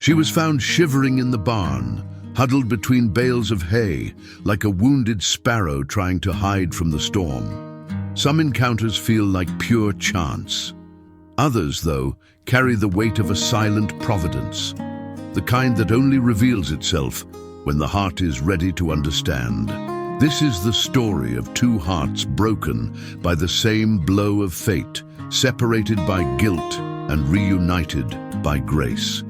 She was found shivering in the barn, huddled between bales of hay, like a wounded sparrow trying to hide from the storm. Some encounters feel like pure chance. Others, though, carry the weight of a silent providence, the kind that only reveals itself when the heart is ready to understand. This is the story of two hearts broken by the same blow of fate, separated by guilt and reunited by grace.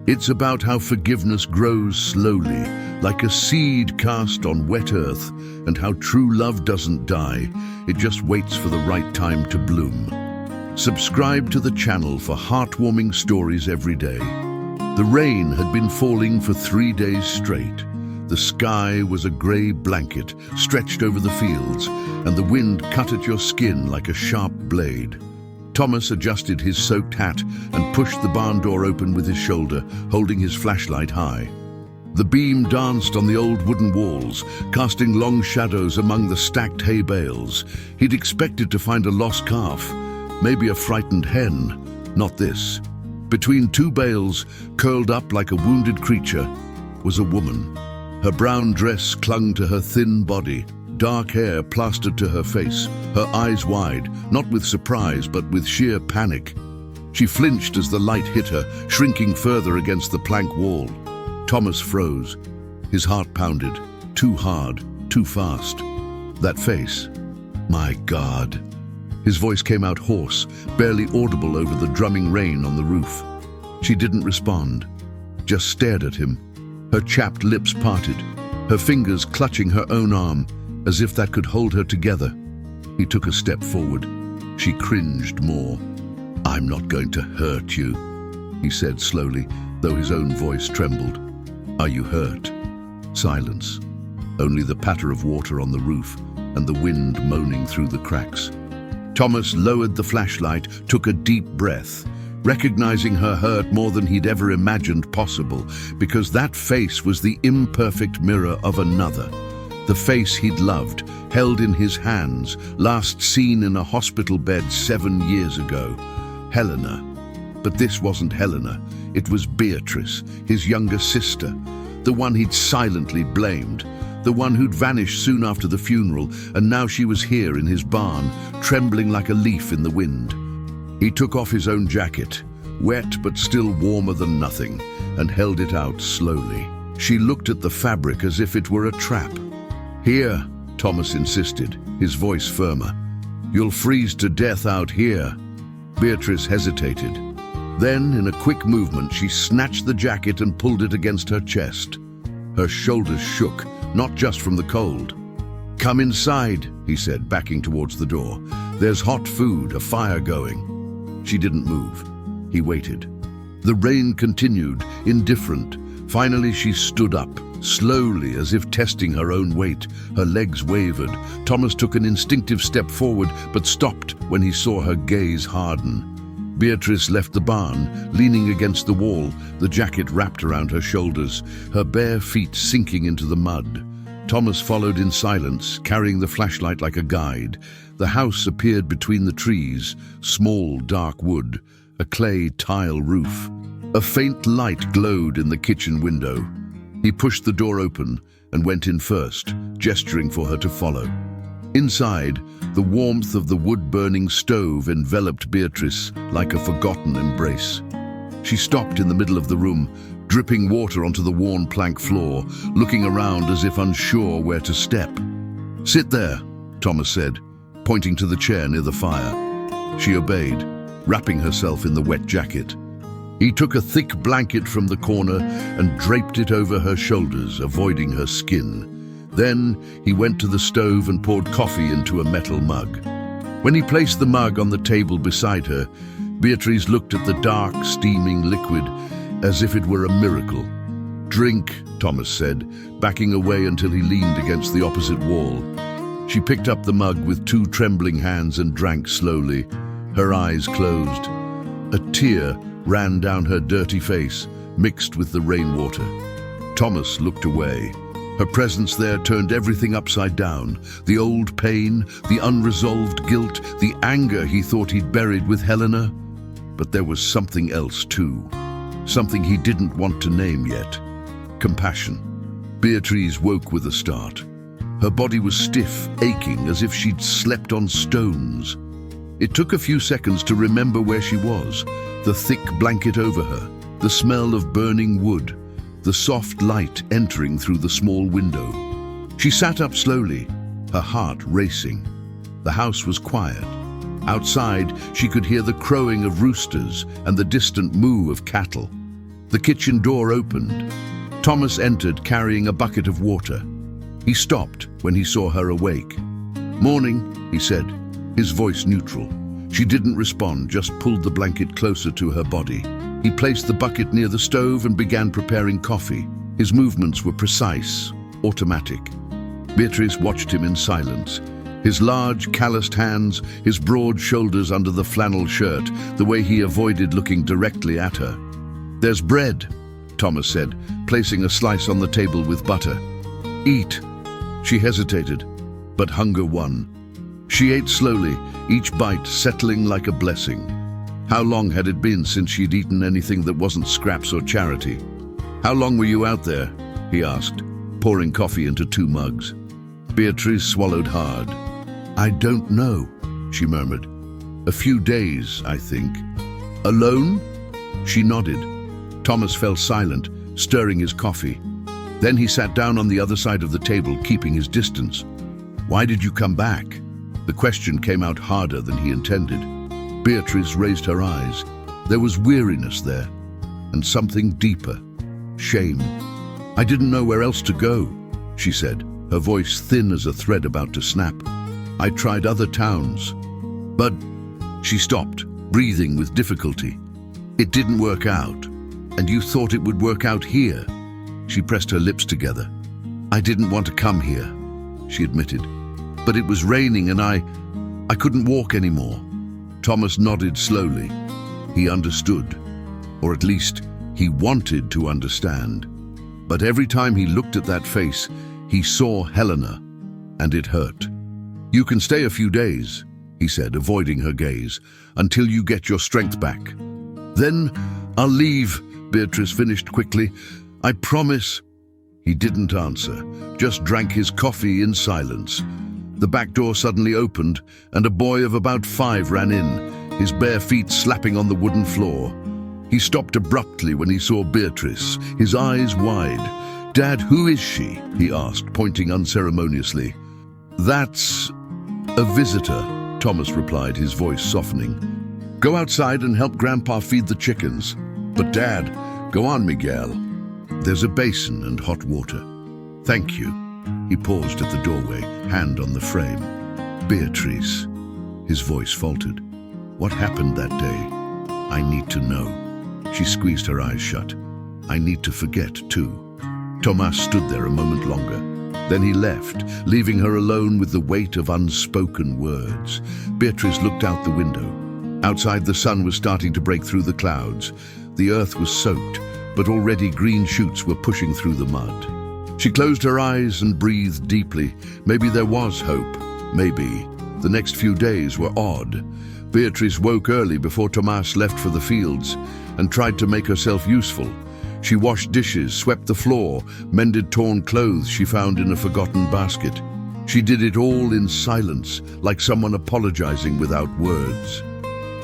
It's about how forgiveness grows slowly, like a seed cast on wet earth, and how true love doesn't die, it just waits for the right time to bloom. Subscribe to the channel for heartwarming stories every day. The rain had been falling for 3 days straight. The sky was a grey blanket stretched over the fields, and the wind cut at your skin like a sharp blade. Thomas adjusted his soaked hat and pushed the barn door open with his shoulder, holding his flashlight high. The beam danced on the old wooden walls, casting long shadows among the stacked hay bales. He'd expected to find a lost calf, maybe a frightened hen. Not this. Between two bales, curled up like a wounded creature, was a woman. Her brown dress clung to her thin body, dark hair plastered to her face, her eyes wide, not with surprise but with sheer panic. She flinched as the light hit her, shrinking further against the plank wall. Thomas froze. His heart pounded, too hard, too fast. That face. My God. His voice came out hoarse, barely audible over the drumming rain on the roof. She didn't respond, just stared at him, her chapped lips parted, her fingers clutching her own arm, as if that could hold her together. He took a step forward. She cringed more. "I'm not going to hurt you," he said slowly, though his own voice trembled. "Are you hurt?" Silence. Only the patter of water on the roof and the wind moaning through the cracks. Thomas lowered the flashlight, took a deep breath, recognizing her hurt more than he'd ever imagined possible, because that face was the imperfect mirror of another. The face he'd loved, held in his hands, last seen in a hospital bed 7 years ago. Helena. But this wasn't Helena. It was Beatrice, his younger sister, the one he'd silently blamed, the one who'd vanished soon after the funeral, and now she was here in his barn, trembling like a leaf in the wind. He took off his own jacket, wet but still warmer than nothing, and held it out slowly. She looked at the fabric as if it were a trap. "Here," Thomas insisted, his voice firmer. "You'll freeze to death out here." Beatrice hesitated. Then, in a quick movement, she snatched the jacket and pulled it against her chest. Her shoulders shook, not just from the cold. "Come inside," he said, backing towards the door. "There's hot food, a fire going." She didn't move. He waited. The rain continued, indifferent. Finally, she stood up, slowly, as if testing her own weight. Her legs wavered. Thomas took an instinctive step forward, but stopped when he saw her gaze harden. Beatrice left the barn, leaning against the wall, the jacket wrapped around her shoulders, her bare feet sinking into the mud. Thomas followed in silence, carrying the flashlight like a guide. The house appeared between the trees, small, dark wood, a clay tile roof. A faint light glowed in the kitchen window. He pushed the door open and went in first, gesturing for her to follow. Inside, the warmth of the wood-burning stove enveloped Beatrice like a forgotten embrace. She stopped in the middle of the room, dripping water onto the worn plank floor, looking around as if unsure where to step. "Sit there," Thomas said, pointing to the chair near the fire. She obeyed, wrapping herself in the wet jacket. He took a thick blanket from the corner and draped it over her shoulders, avoiding her skin. Then he went to the stove and poured coffee into a metal mug. When he placed the mug on the table beside her, Beatrice looked at the dark, steaming liquid as if it were a miracle. "Drink," Thomas said, backing away until he leaned against the opposite wall. She picked up the mug with 2 trembling hands and drank slowly, her eyes closed. A tear ran down her dirty face, mixed with the rainwater. Thomas looked away. Her presence there turned everything upside down. The old pain, the unresolved guilt, the anger he thought he'd buried with Helena. But there was something else too. something he didn't want to name yet. Compassion. Beatrice woke with a start. Her body was stiff, aching, as if she'd slept on stones. It took a few seconds to remember where she was, the thick blanket over her, the smell of burning wood, the soft light entering through the small window. She sat up slowly, her heart racing. The house was quiet. Outside, she could hear the crowing of roosters and the distant moo of cattle. The kitchen door opened. Thomas entered carrying a bucket of water. He stopped when he saw her awake. "Morning," he said, his voice neutral. She didn't respond, just pulled the blanket closer to her body. He placed the bucket near the stove and began preparing coffee. His movements were precise, automatic. Beatrice watched him in silence. His large, calloused hands, his broad shoulders under the flannel shirt, the way he avoided looking directly at her. "There's bread," Thomas said, placing a slice on the table with butter. "Eat." She hesitated, but hunger won. She ate slowly, each bite settling like a blessing. How long had it been since she'd eaten anything that wasn't scraps or charity? "How long were you out there?" he asked, pouring coffee into 2 mugs. Beatrice swallowed hard. "I don't know," she murmured. "A few days, I think." "Alone?" She nodded. Thomas fell silent, stirring his coffee. Then he sat down on the other side of the table, keeping his distance. "Why did you come back?" The question came out harder than he intended. Beatrice raised her eyes. There was weariness there, and something deeper. Shame. "I didn't know where else to go," she said, her voice thin as a thread about to snap. "I tried other towns, but—" She stopped, breathing with difficulty. "It didn't work out, and you thought it would work out here." She pressed her lips together. "I didn't want to come here," she admitted. "But it was raining and I couldn't walk anymore." Thomas nodded slowly. He understood, or at least he wanted to understand. But every time he looked at that face, he saw Helena, and it hurt. "You can stay a few days," he said, avoiding her gaze, "until you get your strength back." "Then I'll leave," Beatrice finished quickly. "I promise." He didn't answer, just drank his coffee in silence. The back door suddenly opened, and a boy of about 5 ran in, his bare feet slapping on the wooden floor. He stopped abruptly when he saw Beatrice, his eyes wide. "Dad, who is she?" he asked, pointing unceremoniously. "That's a visitor," Thomas replied, his voice softening. "Go outside and help Grandpa feed the chickens." "But Dad—" "Go on, Miguel. There's a basin and hot water." "Thank you." He paused at the doorway, hand on the frame. "Beatrice." His voice faltered. "What happened that day? I need to know." She squeezed her eyes shut. "I need to forget, too." Thomas stood there a moment longer. Then he left, leaving her alone with the weight of unspoken words. Beatrice looked out the window. Outside, the sun was starting to break through the clouds. The earth was soaked, but already green shoots were pushing through the mud. She closed her eyes and breathed deeply. Maybe there was hope. Maybe. The next few days were odd. Beatrice woke early before Thomas left for the fields and tried to make herself useful. She washed dishes, swept the floor, mended torn clothes she found in a forgotten basket. She did it all in silence, like someone apologizing without words.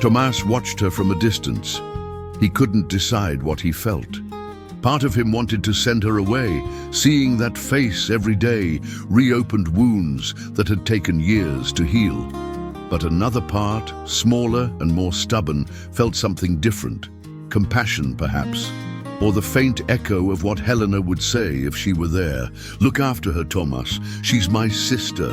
Thomas watched her from a distance. He couldn't decide what he felt. Part of him wanted to send her away, seeing that face every day, reopened wounds that had taken years to heal. But another part, smaller and more stubborn, felt something different. Compassion, perhaps. Or the faint echo of what Helena would say if she were there. "Look after her, Thomas. She's my sister."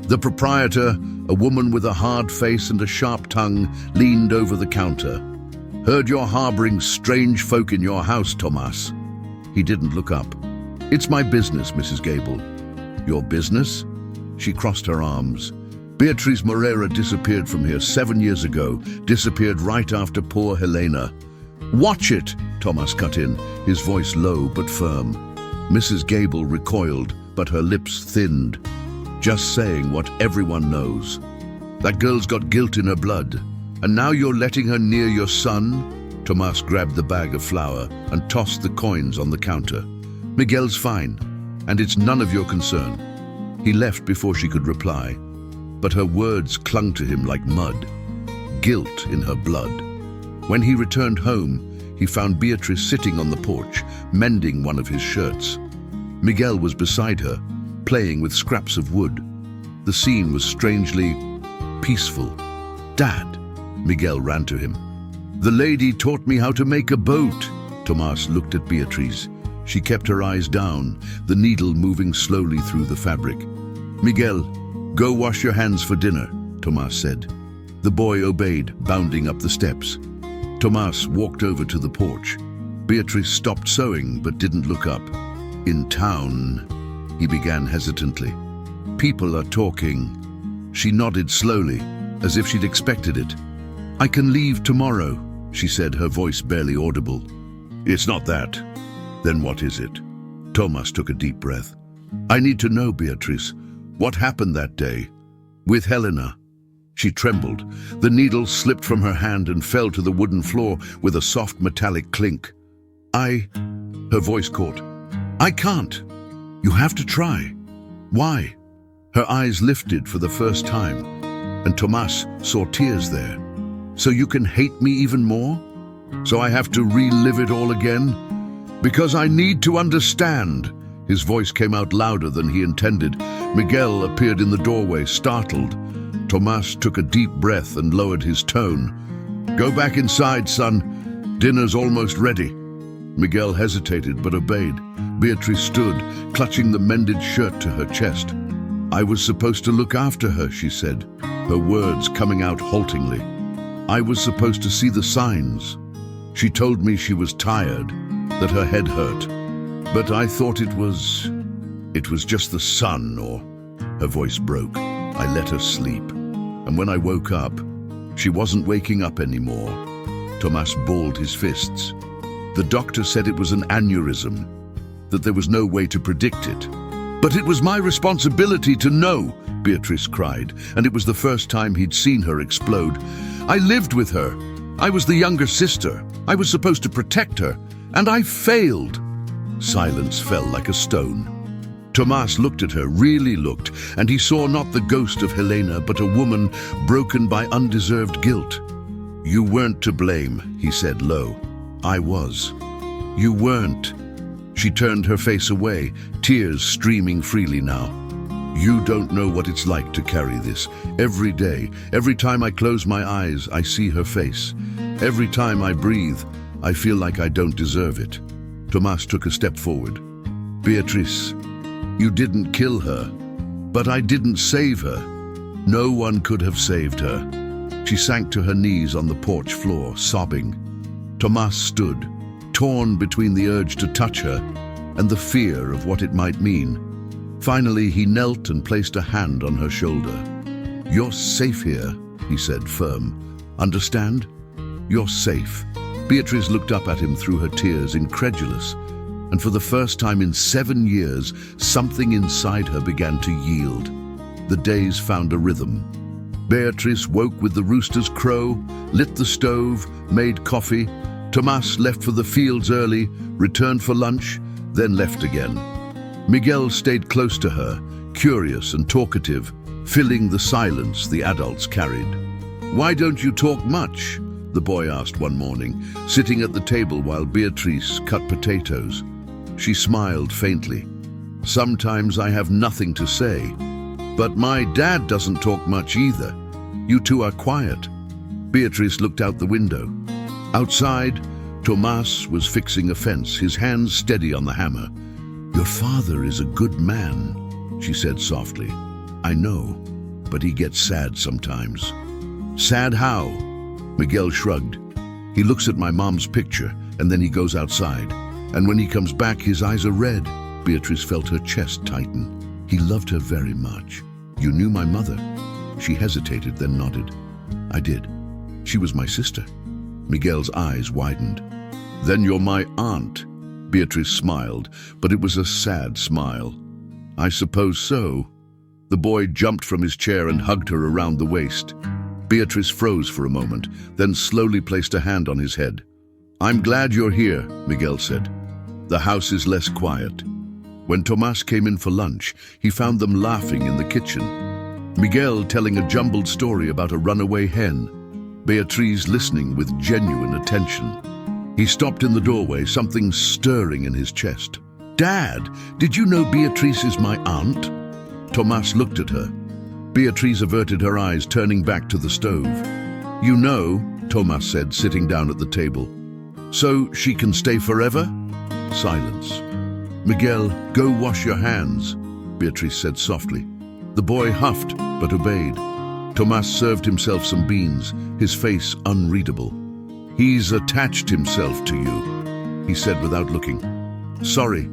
The proprietor, a woman with a hard face and a sharp tongue, leaned over the counter. "Heard you're harboring strange folk in your house, Thomas." He didn't look up. "It's my business, Mrs. Gable." "Your business?" She crossed her arms. "Beatrice Moreira disappeared from here 7 years ago, disappeared right after poor Helena." "Watch it!" Thomas cut in, his voice low but firm. Mrs. Gable recoiled, but her lips thinned. "Just saying what everyone knows. That girl's got guilt in her blood, and now you're letting her near your son?" Tomas grabbed the bag of flour and tossed the coins on the counter. Miguel's fine, and it's none of your concern. He left before she could reply, but her words clung to him like mud, guilt in her blood. When he returned home, he found Beatrice sitting on the porch, mending one of his shirts. Miguel was beside her, playing with scraps of wood. The scene was strangely peaceful. "Dad," Miguel ran to him. "The lady taught me how to make a boat." Tomas looked at Beatrice. She kept her eyes down, the needle moving slowly through the fabric. "Miguel, go wash your hands for dinner," Tomas said. The boy obeyed, bounding up the steps. Tomas walked over to the porch. Beatrice stopped sewing but didn't look up. "In town," he began hesitantly. "People are talking." She nodded slowly, as if she'd expected it. "I can leave tomorrow," she said, her voice barely audible. "It's not that." "Then what is it?" Tomas took a deep breath. "I need to know, Beatrice. What happened that day? With Helena." She trembled. The needle slipped from her hand and fell to the wooden floor with a soft metallic clink. Her voice caught. "I can't. You have to try." "Why?" Her eyes lifted for the first time, and Tomas saw tears there. "So you can hate me even more? So I have to relive it all again? Because I need to understand." His voice came out louder than he intended. Miguel appeared in the doorway, startled. Tomas took a deep breath and lowered his tone. "Go back inside, son. Dinner's almost ready." Miguel hesitated but obeyed. Beatrice stood, clutching the mended shirt to her chest. "I was supposed to look after her," she said, her words coming out haltingly. "I was supposed to see the signs. She told me she was tired, that her head hurt. But I thought it was just the sun, or..." Her voice broke. "I let her sleep. And when I woke up, she wasn't waking up anymore." Tomas balled his fists. "The doctor said it was an aneurysm, that there was no way to predict it." "But it was my responsibility to know," Beatrice cried, and it was the first time he'd seen her explode. "I lived with her. I was the younger sister. I was supposed to protect her, and I failed." Silence fell like a stone. Tomas looked at her, really looked, and he saw not the ghost of Helena, but a woman broken by undeserved guilt. "You weren't to blame," he said low. "I was." "You weren't." She turned her face away, tears streaming freely now. "You don't know what it's like to carry this. Every day, every time I close my eyes, I see her face. Every time I breathe, I feel like I don't deserve it." Tomas took a step forward. "Beatrice, you didn't kill her, but I didn't save her. No one could have saved her." She sank to her knees on the porch floor, sobbing. Tomas stood, torn between the urge to touch her and the fear of what it might mean. Finally, he knelt and placed a hand on her shoulder. "You're safe here," he said, firm. "Understand? You're safe." Beatrice looked up at him through her tears, incredulous, and for the first time in 7 years, something inside her began to yield. The days found a rhythm. Beatrice woke with the rooster's crow, lit the stove, made coffee. Tomas left for the fields early, returned for lunch, then left again. Miguel stayed close to her, curious and talkative, filling the silence the adults carried. "Why don't you talk much?" the boy asked one morning, sitting at the table while Beatrice cut potatoes. She smiled faintly. "Sometimes I have nothing to say. But my dad doesn't talk much either. You two are quiet." Beatrice looked out the window. Outside, Tomas was fixing a fence, his hands steady on the hammer. "Your father is a good man," she said softly. "I know, but he gets sad sometimes." "Sad how?" Miguel shrugged. "He looks at my mom's picture, and then he goes outside. And when he comes back, his eyes are red." Beatrice felt her chest tighten. "He loved her very much." "You knew my mother?" She hesitated, then nodded. "I did. She was my sister." Miguel's eyes widened. "Then you're my aunt." Beatrice smiled, but it was a sad smile. "I suppose so." The boy jumped from his chair and hugged her around the waist. Beatrice froze for a moment, then slowly placed a hand on his head. "I'm glad you're here," Miguel said. "The house is less quiet." When Tomas came in for lunch, he found them laughing in the kitchen. Miguel telling a jumbled story about a runaway hen, Beatriz listening with genuine attention. He stopped in the doorway, something stirring in his chest. "Dad, did you know Beatriz is my aunt?" Tomas looked at her. Beatriz averted her eyes, turning back to the stove. "You know," Tomas said, sitting down at the table. "So she can stay forever?" Silence. "Miguel, go wash your hands," Beatriz said softly. The boy huffed, but obeyed. Tomas served himself some beans, his face unreadable. "He's attached himself to you," he said without looking. "Sorry,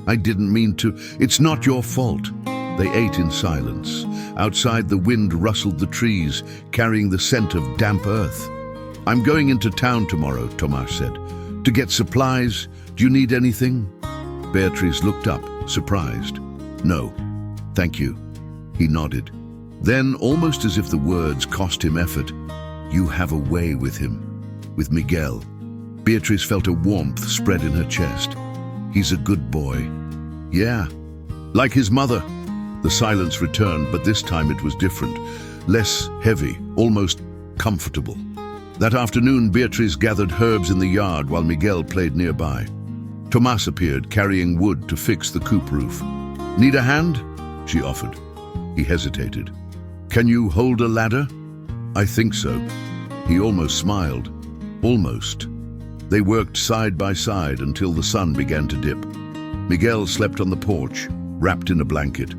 I didn't mean to. It's not your fault." They ate in silence. Outside, the wind rustled the trees, carrying the scent of damp earth. "I'm going into town tomorrow," Tomas said, "to get supplies. Do you need anything?" Beatriz looked up, surprised. "No, thank you." He nodded. Then, almost as if the words cost him effort, "You have a way with him, with Miguel." Beatriz felt a warmth spread in her chest. "He's a good boy." "Yeah, like his mother." The silence returned, but this time it was different. Less heavy, almost comfortable. That afternoon, Beatriz gathered herbs in the yard while Miguel played nearby. Tomas appeared, carrying wood to fix the coop roof. "Need a hand?" she offered. He hesitated. "Can you hold a ladder?" "I think so." He almost smiled. Almost. They worked side by side until the sun began to dip. Miguel slept on the porch, wrapped in a blanket.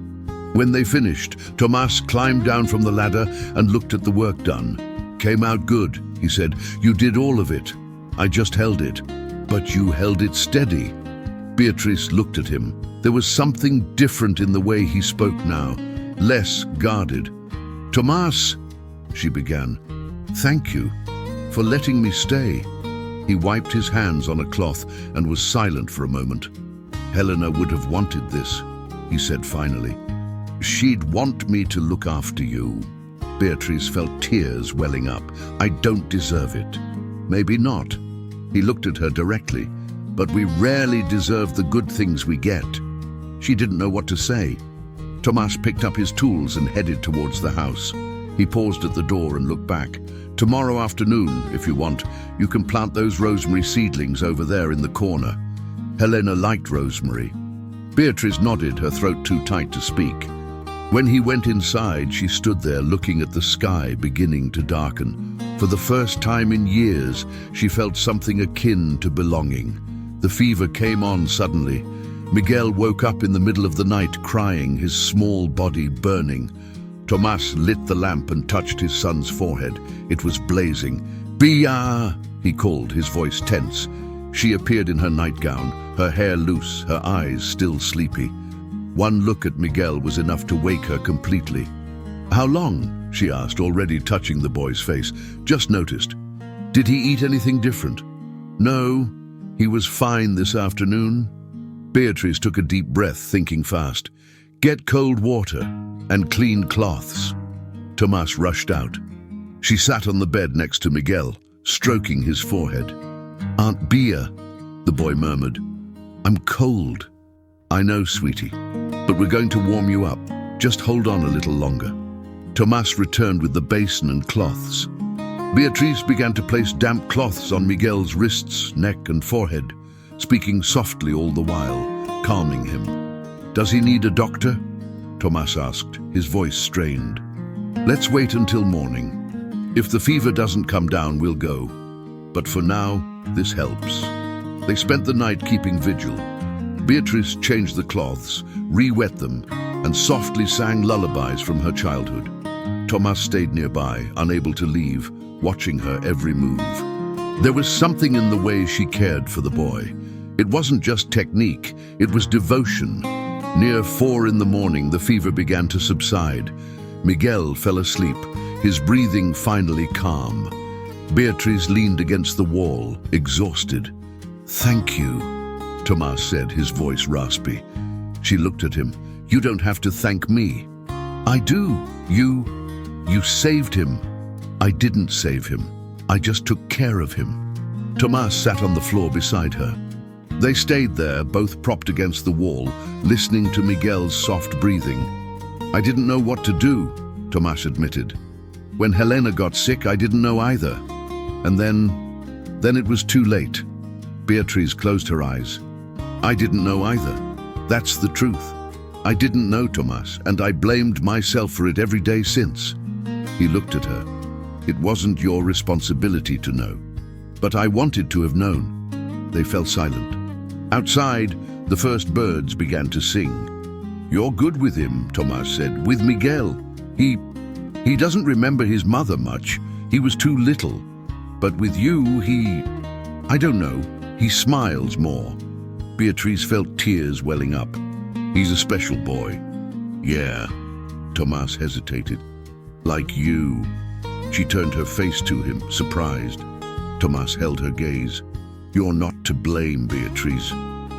When they finished, Tomas climbed down from the ladder and looked at the work done. "Came out good," he said. "You did all of it. I just held it." "But you held it steady." Beatrice looked at him. There was something different in the way he spoke now, less guarded. "Tomas," she began, "thank you for letting me stay." He wiped his hands on a cloth and was silent for a moment. "Helena would have wanted this," he said finally. "She'd want me to look after you." Beatrice felt tears welling up. "I don't deserve it." "Maybe not." He looked at her directly. "But we rarely deserve the good things we get." She didn't know what to say. Tomas picked up his tools and headed towards the house. He paused at the door and looked back. "Tomorrow afternoon, if you want, you can plant those rosemary seedlings over there in the corner." Helena liked rosemary. Beatrice nodded, her throat too tight to speak. When he went inside, she stood there looking at the sky beginning to darken. For the first time in years, she felt something akin to belonging. The fever came on suddenly. Miguel woke up in the middle of the night crying, his small body burning. Tomas lit the lamp and touched his son's forehead. It was blazing. "Bia!" he called, his voice tense. She appeared in her nightgown, her hair loose, her eyes still sleepy. One look at Miguel was enough to wake her completely. "How long?" she asked, already touching the boy's face. "Just noticed." "Did he eat anything different?" "No, he was fine this afternoon." Beatrice took a deep breath, thinking fast. "Get cold water and clean cloths." Tomas rushed out. She sat on the bed next to Miguel, stroking his forehead. "Aunt Bia," the boy murmured. "I'm cold." "I know, sweetie, but we're going to warm you up. Just hold on a little longer." Tomas returned with the basin and cloths. Beatrice began to place damp cloths on Miguel's wrists, neck and forehead, speaking softly all the while, calming him. "Does he need a doctor?" Tomas asked, his voice strained. "Let's wait until morning. If the fever doesn't come down, we'll go. But for now, this helps." They spent the night keeping vigil. Beatrice changed the cloths, re-wet them, and softly sang lullabies from her childhood. Tomas stayed nearby, unable to leave, watching her every move. There was something in the way she cared for the boy. It wasn't just technique, it was devotion. Near 4 in the morning, the fever began to subside. Miguel fell asleep, his breathing finally calm. Beatrice leaned against the wall, exhausted. "Thank you," Tomas said, his voice raspy. She looked at him. "You don't have to thank me." "I do. You saved him." "I didn't save him. I just took care of him." Tomas sat on the floor beside her. They stayed there, both propped against the wall, listening to Miguel's soft breathing. "I didn't know what to do," Tomas admitted. "When Helena got sick, I didn't know either. And then it was too late." Beatriz closed her eyes. "I didn't know either. That's the truth. I didn't know, Tomas, and I blamed myself for it every day since." He looked at her. "It wasn't your responsibility to know. But I wanted to have known." They fell silent. Outside, the first birds began to sing. "You're good with him," Tomas said. "With Miguel. He doesn't remember his mother much. He was too little. But with you, I don't know, he smiles more." Beatriz felt tears welling up. "He's a special boy." "Yeah," Tomas hesitated. "Like you." She turned her face to him, surprised. Tomas held her gaze. "You're not to blame, Beatriz.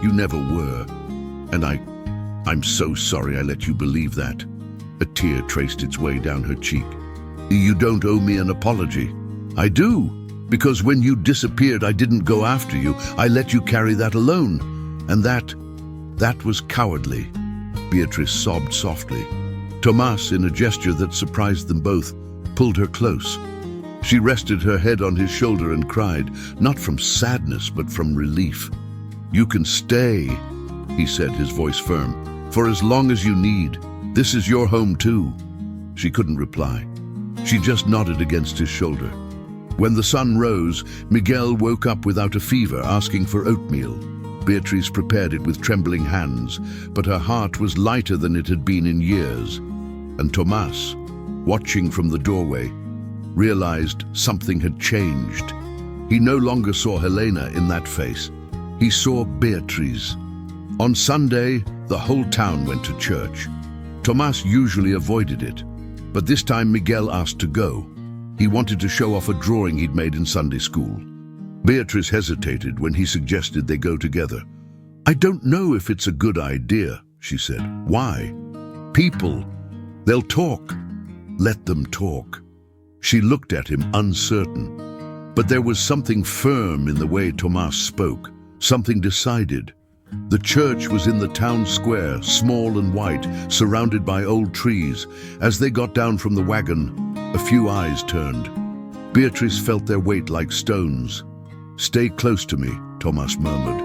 You never were. And I'm so sorry I let you believe that." A tear traced its way down her cheek. "You don't owe me an apology." "I do, because when you disappeared, I didn't go after you. I let you carry that alone. And that was cowardly." Beatrice sobbed softly. Tomas, in a gesture that surprised them both, pulled her close. She rested her head on his shoulder and cried, not from sadness, but from relief. "You can stay," he said, his voice firm, "for as long as you need. This is your home too." She couldn't reply. She just nodded against his shoulder. When the sun rose, Miguel woke up without a fever, asking for oatmeal. Beatriz prepared it with trembling hands, but her heart was lighter than it had been in years. And Tomas, watching from the doorway, realized something had changed. He no longer saw Helena in that face. He saw Beatriz. On Sunday, the whole town went to church. Tomas usually avoided it, but this time Miguel asked to go. He wanted to show off a drawing he'd made in Sunday school. Beatriz hesitated when he suggested they go together. "I don't know if it's a good idea," she said. "Why?" "People. They'll talk." "Let them talk." She looked at him, uncertain. But there was something firm in the way Tomas spoke, something decided. The church was in the town square, small and white, surrounded by old trees. As they got down from the wagon, a few eyes turned. Beatrice felt their weight like stones. "Stay close to me," Tomas murmured.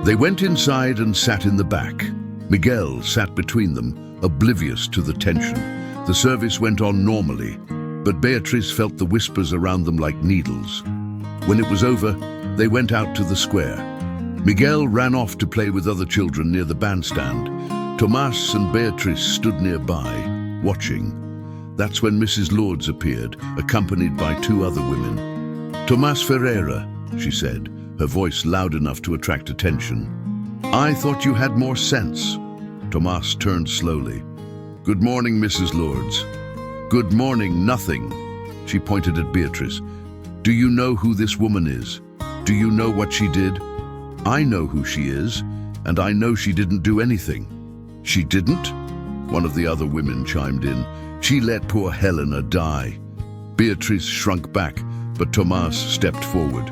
They went inside and sat in the back. Miguel sat between them, oblivious to the tension. The service went on normally, but Beatrice felt the whispers around them like needles. When it was over, they went out to the square. Miguel ran off to play with other children near the bandstand. Tomas and Beatrice stood nearby, watching. That's when Mrs. Lourdes appeared, accompanied by two other women. "Tomas Ferreira," she said, her voice loud enough to attract attention. "I thought you had more sense." Tomas turned slowly. "Good morning, Mrs. Lourdes." "Good morning, nothing." She pointed at Beatrice. "Do you know who this woman is? Do you know what she did?" "I know who she is, and I know she didn't do anything." "She didn't?" One of the other women chimed in. "She let poor Helena die." Beatrice shrunk back, but Tomas stepped forward.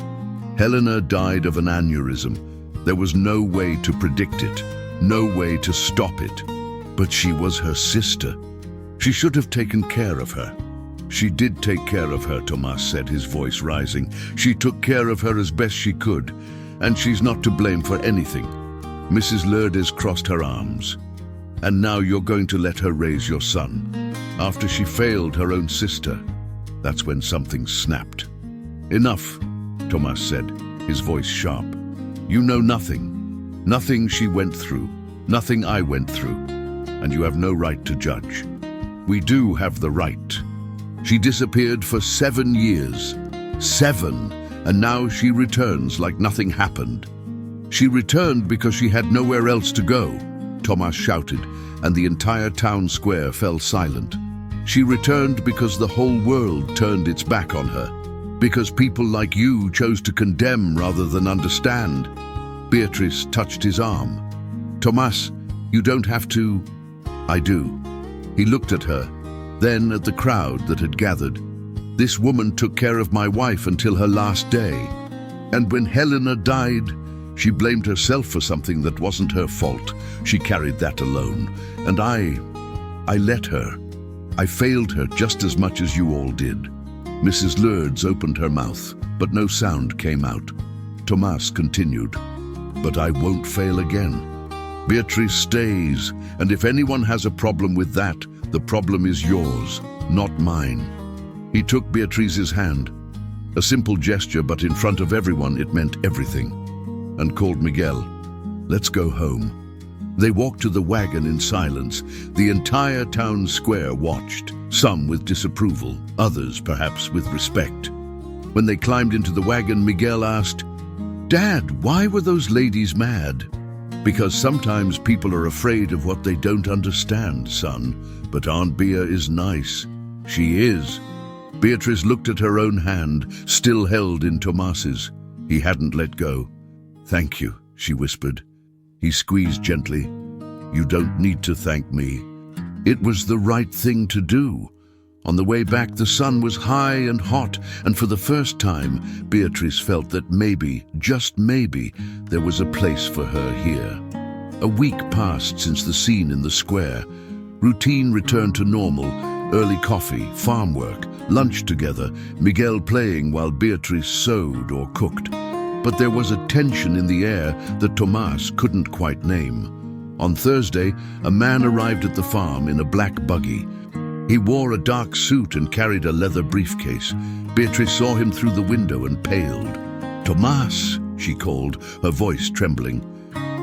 "Helena died of an aneurysm. There was no way to predict it, no way to stop it. But she was her sister. She should have taken care of her." "She did take care of her," Tomas said, his voice rising. "She took care of her as best she could, and she's not to blame for anything." Mrs. Lourdes crossed her arms. "And now you're going to let her raise your son, after she failed her own sister." That's when something snapped. "Enough," Tomas said, his voice sharp. "You know nothing. Nothing she went through, nothing I went through, and you have no right to judge." "We do have the right." "She disappeared for 7 years. 7, and now she returns like nothing happened." "She returned because she had nowhere else to go," Tomas shouted, and the entire town square fell silent. "She returned because the whole world turned its back on her. Because people like you chose to condemn rather than understand." Beatrice touched his arm. "Tomas, you don't have to." "I do." He looked at her, then at the crowd that had gathered. "This woman took care of my wife until her last day. And when Helena died, she blamed herself for something that wasn't her fault. She carried that alone. And I let her. I failed her just as much as you all did. Mrs. Lourdes opened her mouth, but no sound came out. Tomas continued, but I won't fail again. Beatrice stays, and if anyone has a problem with that, the problem is yours, not mine. He took Beatrice's hand. A simple gesture, but in front of everyone it meant everything. And called Miguel. Let's go home. They walked to the wagon in silence. The entire town square watched, some with disapproval, others perhaps with respect. When they climbed into the wagon, Miguel asked, Dad, why were those ladies mad? Because sometimes people are afraid of what they don't understand, son. But Aunt Bea is nice. She is. Beatrice looked at her own hand, still held in Tomas's. He hadn't let go. Thank you, she whispered. He squeezed gently. You don't need to thank me. It was the right thing to do. On the way back, the sun was high and hot, and for the first time, Beatrice felt that maybe, just maybe, there was a place for her here. A week passed since the scene in the square. Routine returned to normal. Early coffee, farm work, lunch together, Miguel playing while Beatrice sewed or cooked. But there was a tension in the air that Tomas couldn't quite name. On Thursday, a man arrived at the farm in a black buggy. He wore a dark suit and carried a leather briefcase. Beatrice saw him through the window and paled. Tomas, she called, her voice trembling.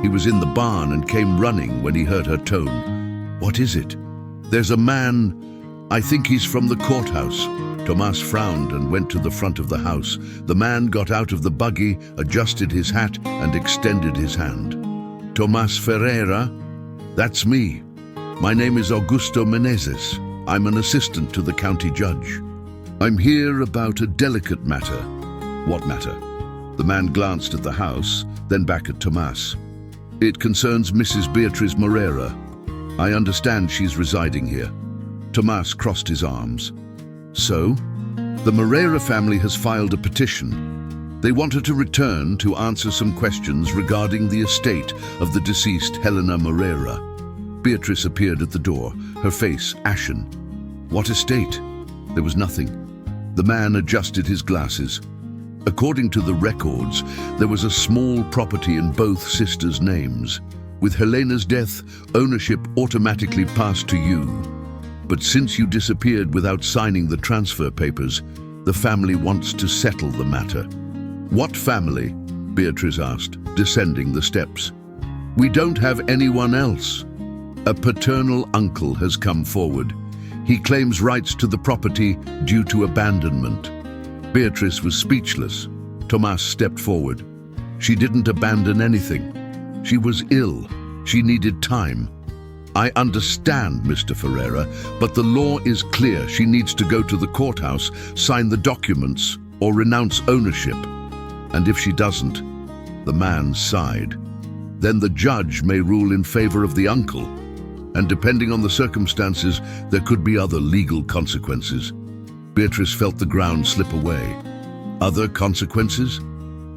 He was in the barn and came running when he heard her tone. What is it? There's a man. I think he's from the courthouse. Tomas frowned and went to the front of the house. The man got out of the buggy, adjusted his hat, and extended his hand. Tomas Ferreira? That's me. My name is Augusto Menezes. I'm an assistant to the county judge. I'm here about a delicate matter. What matter? The man glanced at the house, then back at Tomas. It concerns Mrs. Beatriz Moreira. I understand she's residing here. Tomas crossed his arms. So, the Moreira family has filed a petition. They want her to return to answer some questions regarding the estate of the deceased Helena Moreira. Beatrice appeared at the door, her face ashen. What estate? There was nothing. The man adjusted his glasses. According to the records, there was a small property in both sisters' names. With Helena's death, ownership automatically passed to you. But since you disappeared without signing the transfer papers, the family wants to settle the matter. What family? Beatrice asked, descending the steps. We don't have anyone else. A paternal uncle has come forward. He claims rights to the property due to abandonment. Beatrice was speechless. Tomas stepped forward. She didn't abandon anything. She was ill. She needed time. I understand, Mr. Ferreira, but the law is clear. She needs to go to the courthouse, sign the documents, or renounce ownership. And if she doesn't, the man sighed. Then the judge may rule in favor of the uncle. And depending on the circumstances, there could be other legal consequences. Beatrice felt the ground slip away. Other consequences?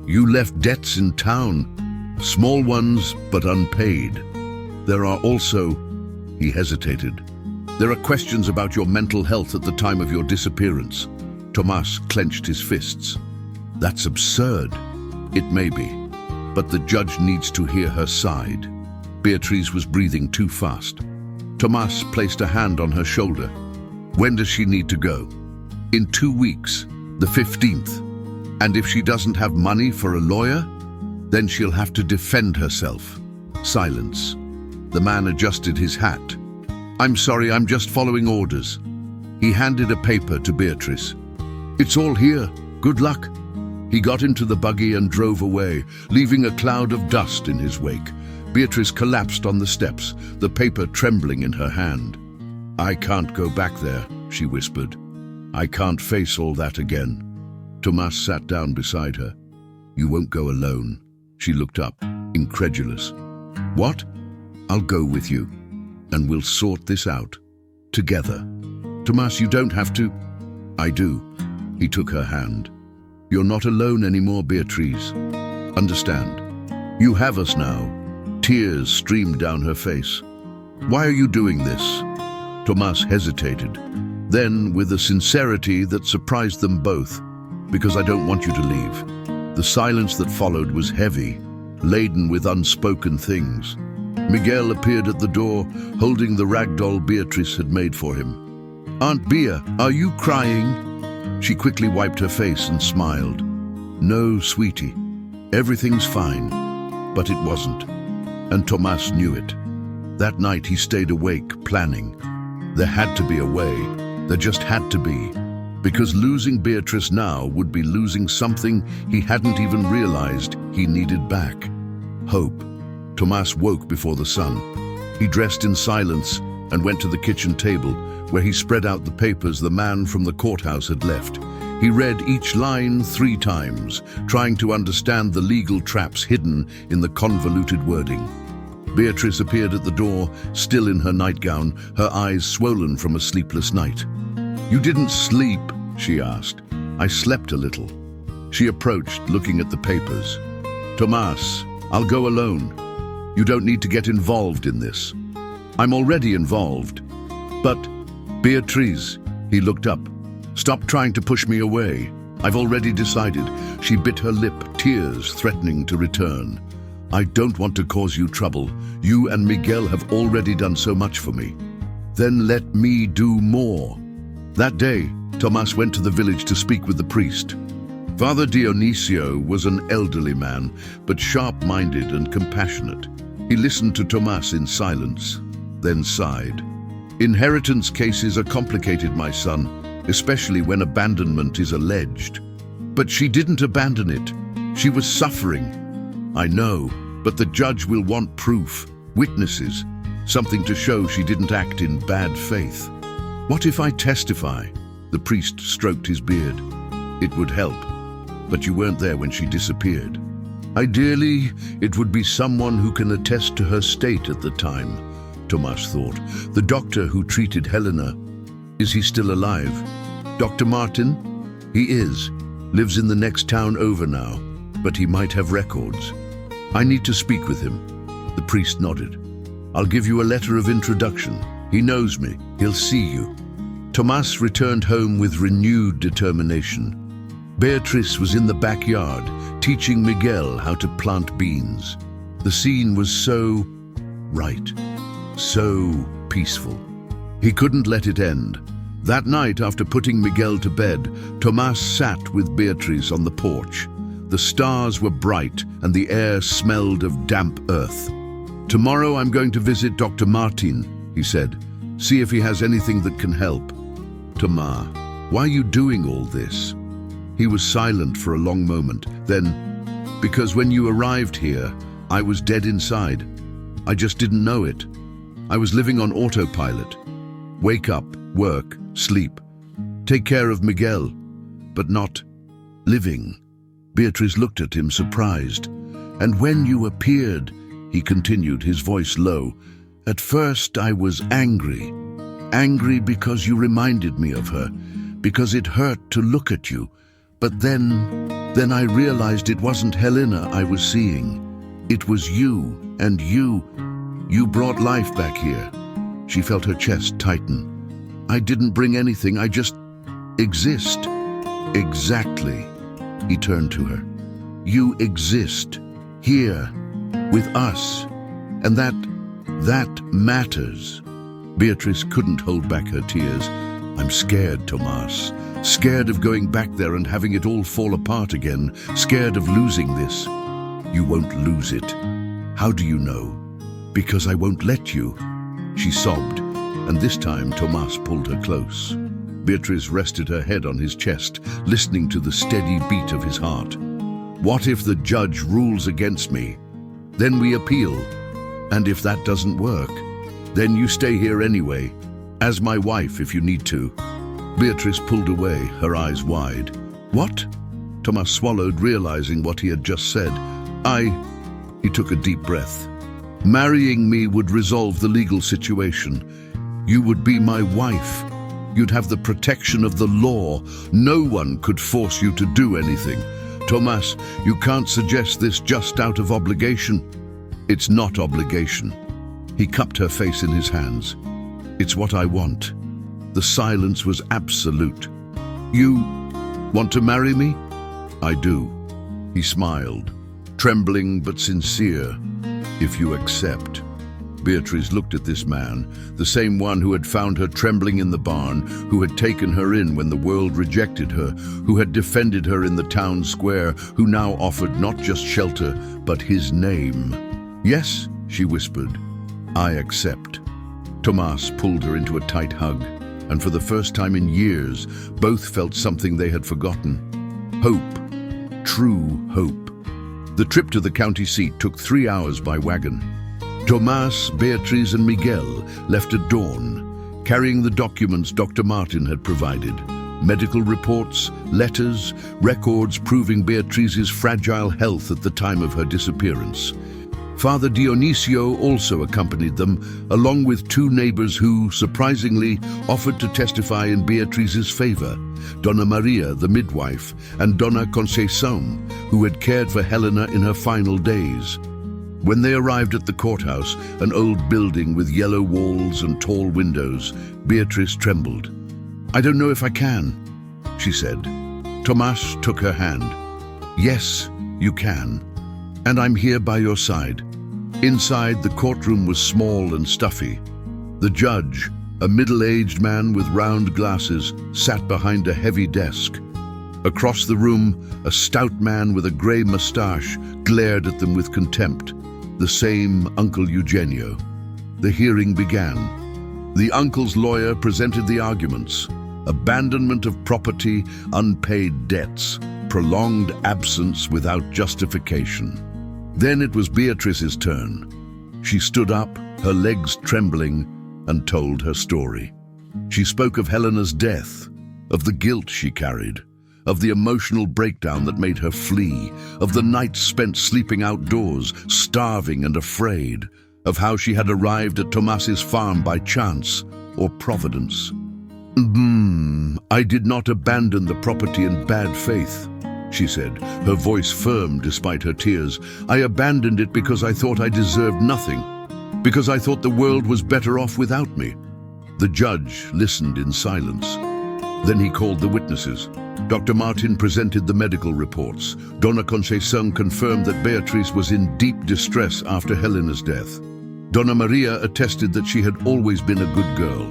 You left debts in town, small ones but unpaid. There are also, he hesitated, there are questions about your mental health at the time of your disappearance. Tomas clenched his fists. That's absurd. It may be, but the judge needs to hear her side. Beatrice was breathing too fast. Tomas placed a hand on her shoulder. When does she need to go? In 2 weeks, the 15th. And if she doesn't have money for a lawyer, then she'll have to defend herself. Silence. The man adjusted his hat. I'm sorry, I'm just following orders. He handed a paper to Beatrice. It's all here. Good luck. He got into the buggy and drove away, leaving a cloud of dust in his wake. Beatrice collapsed on the steps, the paper trembling in her hand. I can't go back there, she whispered. I can't face all that again. Tomas sat down beside her. You won't go alone. She looked up, incredulous. What? I'll go with you, and we'll sort this out. Together. Tomas, you don't have to. I do. He took her hand. You're not alone anymore, Beatrice. Understand. You have us now. Tears streamed down her face. Why are you doing this? Tomas hesitated. Then, with a sincerity that surprised them both, because I don't want you to leave. The silence that followed was heavy, laden with unspoken things. Miguel appeared at the door, holding the ragdoll Beatrice had made for him. Aunt Bea, are you crying? She quickly wiped her face and smiled. No, sweetie. Everything's fine. But it wasn't. And Tomas knew it. That night he stayed awake, planning. There had to be a way. There just had to be. Because losing Beatrice now would be losing something he hadn't even realized he needed back. Hope. Tomas woke before the sun. He dressed in silence and went to the kitchen table, where he spread out the papers the man from the courthouse had left. He read each line 3 times, trying to understand the legal traps hidden in the convoluted wording. Beatrice appeared at the door, still in her nightgown, her eyes swollen from a sleepless night. You didn't sleep, she asked. I slept a little. She approached, looking at the papers. Tomas, I'll go alone. You don't need to get involved in this. I'm already involved. But, Beatrice, he looked up. Stop trying to push me away. I've already decided. She bit her lip, tears threatening to return. I don't want to cause you trouble. You and Miguel have already done so much for me. Then let me do more. That day, Tomas went to the village to speak with the priest. Father Dionisio was an elderly man, but sharp-minded and compassionate. He listened to Tomas in silence, then sighed. Inheritance cases are complicated, my son, especially when abandonment is alleged. But she didn't abandon it. She was suffering. I know, but the judge will want proof, witnesses, something to show she didn't act in bad faith. What if I testify? The priest stroked his beard. It would help, but you weren't there when she disappeared. Ideally, it would be someone who can attest to her state at the time, Tomas thought. The doctor who treated Helena. Is he still alive? Dr. Martin? He is. Lives in the next town over now, but he might have records. I need to speak with him. The priest nodded. I'll give you a letter of introduction. He knows me. He'll see you. Tomas returned home with renewed determination. Beatrice was in the backyard, teaching Miguel how to plant beans. The scene was so right, so peaceful. He couldn't let it end. That night, after putting Miguel to bed, Tomas sat with Beatrice on the porch. The stars were bright and the air smelled of damp earth. Tomorrow I'm going to visit Dr. Martin, he said. See if he has anything that can help. Tomas, why are you doing all this? He was silent for a long moment. Then, because when you arrived here, I was dead inside. I just didn't know it. I was living on autopilot. Wake up, work, sleep. Take care of Miguel, but not living. Beatrice looked at him, surprised. And when you appeared, he continued, his voice low, at first I was angry. Angry because you reminded me of her, because it hurt to look at you. But then I realized it wasn't Helena I was seeing. It was you, and you brought life back here. She felt her chest tighten. I didn't bring anything, I just exist. Exactly. He turned to her. You exist, here, with us, and that matters. Beatrice couldn't hold back her tears. I'm scared, Tomas. Scared of going back there and having it all fall apart again. Scared of losing this. You won't lose it. How do you know? Because I won't let you. She sobbed, and this time Tomas pulled her close. Beatrice rested her head on his chest, listening to the steady beat of his heart. What if the judge rules against me? Then we appeal. And if that doesn't work, then you stay here anyway, as my wife if you need to. Beatrice pulled away, her eyes wide. What? Tomas swallowed, realizing what he had just said. He took a deep breath. Marrying me would resolve the legal situation. You would be my wife. You'd have the protection of the law. No one could force you to do anything. Tomas, you can't suggest this just out of obligation. It's not obligation. He cupped her face in his hands. It's what I want. The silence was absolute. You want to marry me? I do. He smiled, trembling but sincere. If you accept. Beatrice looked at this man, the same one who had found her trembling in the barn, who had taken her in when the world rejected her, who had defended her in the town square, who now offered not just shelter, but his name. Yes, she whispered, I accept. Tomas pulled her into a tight hug, and for the first time in years, both felt something they had forgotten. Hope. True hope. The trip to the county seat took 3 hours by wagon. Tomas, Beatriz and Miguel left at dawn, carrying the documents Dr. Martin had provided. Medical reports, letters, records proving Beatriz's fragile health at the time of her disappearance. Father Dionisio also accompanied them, along with 2 neighbors who, surprisingly, offered to testify in Beatriz's favor. Donna Maria, the midwife, and Donna Concepcion, who had cared for Helena in her final days. When they arrived at the courthouse, an old building with yellow walls and tall windows, Beatriz trembled. I don't know if I can, she said. Tomas took her hand. Yes, you can. And I'm here by your side. Inside, the courtroom was small and stuffy. The judge, a middle-aged man with round glasses, sat behind a heavy desk. Across the room, a stout man with a grey mustache glared at them with contempt. The same Uncle Eugenio. The hearing began. The uncle's lawyer presented the arguments. Abandonment of property, unpaid debts, prolonged absence without justification. Then it was Beatriz's turn. She stood up, her legs trembling, and told her story. She spoke of Helena's death, of the guilt she carried, of the emotional breakdown that made her flee, of the nights spent sleeping outdoors, starving and afraid, of how she had arrived at Tomas's farm by chance or providence. I did not abandon the property in bad faith, she said, her voice firm despite her tears. I abandoned it because I thought I deserved nothing, because I thought the world was better off without me. The judge listened in silence. Then he called the witnesses. Dr. Martin presented the medical reports. Donna Concepcion confirmed that Beatriz was in deep distress after Helena's death. Donna Maria attested that she had always been a good girl.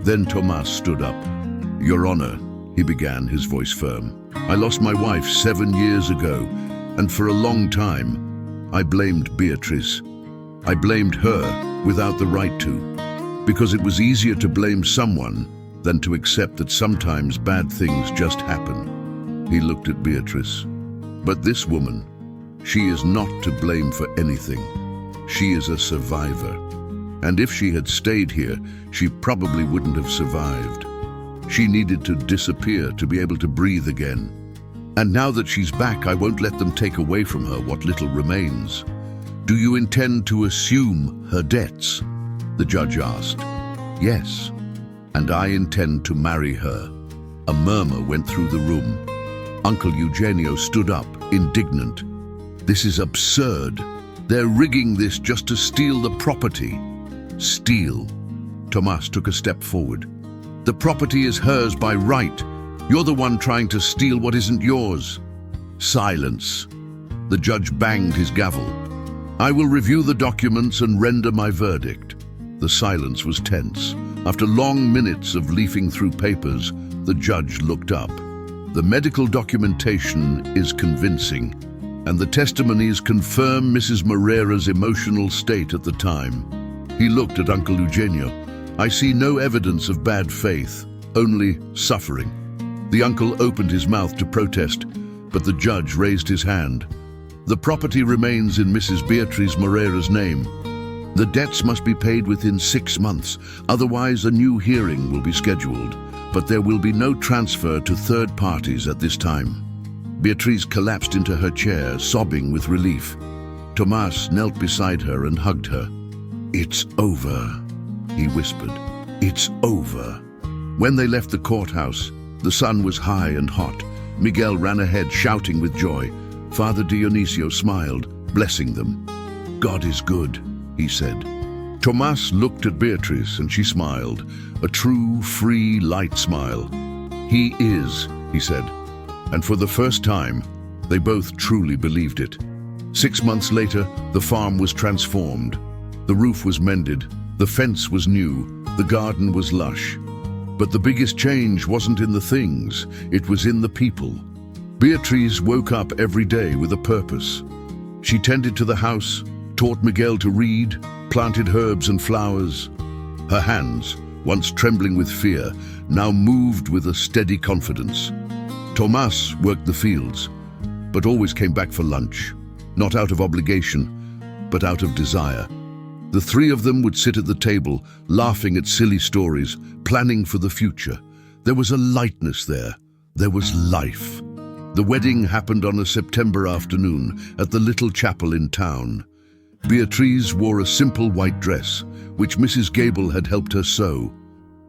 Then Tomas stood up. Your Honor, he began, his voice firm. I lost my wife 7 years ago, and for a long time, I blamed Beatriz. I blamed her without the right to, because it was easier to blame someone than to accept that sometimes bad things just happen. He looked at Beatriz. But this woman, she is not to blame for anything. She is a survivor. And if she had stayed here, she probably wouldn't have survived. She needed to disappear to be able to breathe again. And now that she's back, I won't let them take away from her what little remains. Do you intend to assume her debts? The judge asked. Yes. And I intend to marry her. A murmur went through the room. Uncle Eugenio stood up, indignant. This is absurd. They're rigging this just to steal the property. Steal. Tomas took a step forward. The property is hers by right. You're the one trying to steal what isn't yours. Silence. The judge banged his gavel. I will review the documents and render my verdict. The silence was tense. After long minutes of leafing through papers, the judge looked up. The medical documentation is convincing, and the testimonies confirm Mrs. Moreira's emotional state at the time. He looked at Uncle Eugenio. I see no evidence of bad faith, only suffering. The uncle opened his mouth to protest, but the judge raised his hand. The property remains in Mrs. Beatriz Moreira's name. The debts must be paid within 6 months, otherwise a new hearing will be scheduled, but there will be no transfer to third parties at this time. Beatriz collapsed into her chair, sobbing with relief. Tomas knelt beside her and hugged her. It's over, he whispered. It's over. When they left the courthouse, the sun was high and hot. Miguel ran ahead, shouting with joy. Father Dionisio smiled, blessing them. "God is good," he said. Tomas looked at Beatriz and she smiled, a true, free, light smile. "He is," he said. And for the first time, they both truly believed it. 6 months later, the farm was transformed. The roof was mended, the fence was new, the garden was lush. But the biggest change wasn't in the things, it was in the people. Beatriz woke up every day with a purpose. She tended to the house, taught Miguel to read, planted herbs and flowers. Her hands, once trembling with fear, now moved with a steady confidence. Tomas worked the fields, but always came back for lunch, not out of obligation, but out of desire. The three of them would sit at the table, laughing at silly stories, planning for the future. There was a lightness there. There was life. The wedding happened on a September afternoon at the little chapel in town. Beatriz wore a simple white dress, which Mrs. Gable had helped her sew.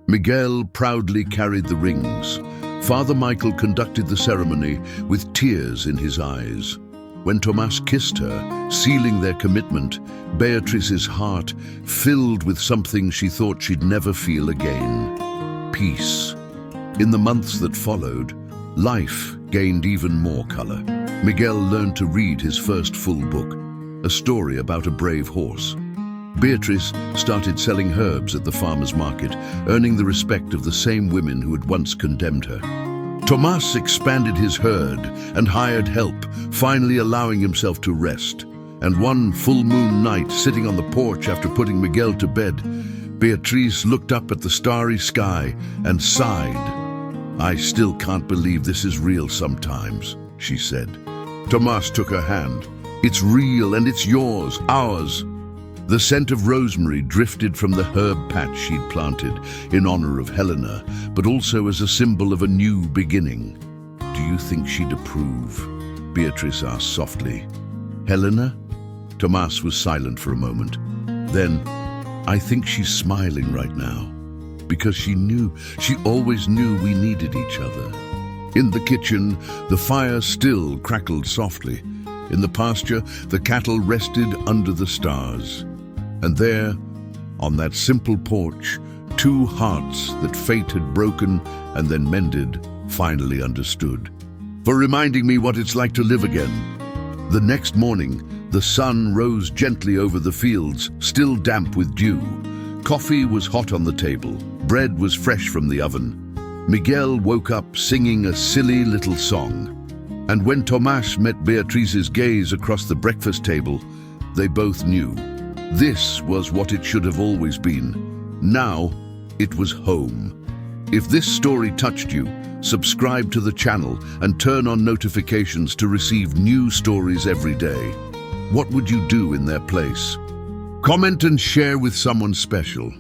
Miguel proudly carried the rings. Father Michael conducted the ceremony with tears in his eyes. When Tomas kissed her, sealing their commitment, Beatriz's heart filled with something she thought she'd never feel again: peace. In the months that followed, life gained even more color. Miguel learned to read his first full book, a story about a brave horse. Beatriz started selling herbs at the farmer's market, earning the respect of the same women who had once condemned her. Tomas expanded his herd and hired help, finally allowing himself to rest. And one full moon night, sitting on the porch after putting Miguel to bed, Beatriz looked up at the starry sky and sighed. "I still can't believe this is real sometimes," she said. Tomas took her hand. "It's real and it's yours, ours." The scent of rosemary drifted from the herb patch she'd planted in honor of Helena, but also as a symbol of a new beginning. "Do you think she'd approve?" Beatriz asked softly. "Helena?" Tomas was silent for a moment. Then, "I think she's smiling right now, because she always knew we needed each other." In the kitchen, the fire still crackled softly. In the pasture, the cattle rested under the stars. And there, on that simple porch, two hearts that fate had broken and then mended finally understood. For reminding me what it's like to live again. The next morning, the sun rose gently over the fields, still damp with dew. Coffee was hot on the table. Bread was fresh from the oven. Miguel woke up singing a silly little song. And when Tomas met Beatriz's gaze across the breakfast table, they both knew. This was what it should have always been. Now, it was home. If this story touched you, subscribe to the channel and turn on notifications to receive new stories every day. What would you do in their place? Comment and share with someone special.